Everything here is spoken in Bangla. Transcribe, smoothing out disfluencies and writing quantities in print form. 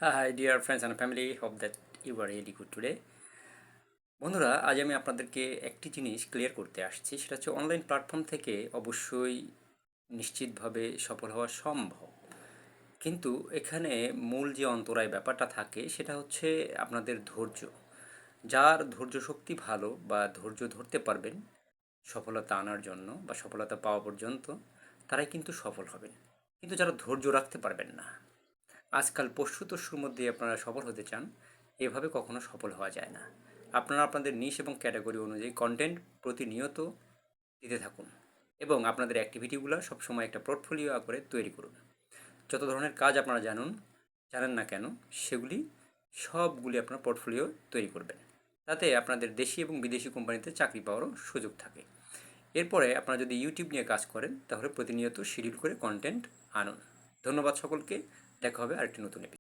Hi, dear friends and family. Hope that you are really good today. বন্ধুরা, আজ আমি আপনাদেরকে একটি জিনিস ক্লিয়ার করতে আসছি। সেটা হচ্ছে অনলাইন প্ল্যাটফর্ম থেকে অবশ্যই নিশ্চিতভাবে সফল হওয়া সম্ভব। কিন্তু এখানে মূল যে অন্তরায় ব্যাপারটা থাকে সেটা হচ্ছে আপনাদের ধৈর্য। যার ধৈর্য শক্তি ভালো বা ধৈর্য ধরতে পারবেন সফলতা আনার জন্য বা সফলতা পাওয়া পর্যন্ত, তারাই কিন্তু সফল হবেন। কিন্তু যারা ধৈর্য রাখতে পারবেন না, আজকাল পশু তস্যুর মধ্যে আপনারা সফল হতে চান, এভাবে কখনো সফল হওয়া যায় না। আপনারা আপনাদের নিশ এবং ক্যাটাগরি অনুযায়ী কন্টেন্ট প্রতিনিয়ত দিতে থাকুন এবং আপনাদের অ্যাক্টিভিটিগুলো সবসময় একটা পোর্টফোলিও আকারে তৈরি করুন। যত ধরনের কাজ আপনারা জানেন না কেন, সেগুলি সবগুলি আপনার পোর্টফোলিও তৈরি করবেন। তাতে আপনাদের দেশি এবং বিদেশি কোম্পানিতে চাকরি পাওয়ারও সুযোগ থাকে। এরপরে আপনারা যদি ইউটিউব নিয়ে কাজ করেন, তাহলে প্রতিনিয়ত শিডিউল করে কন্টেন্ট আনুন। ধন্যবাদ সকলকে। দেখা হবে আরেকটি নতুন এপিসোডে।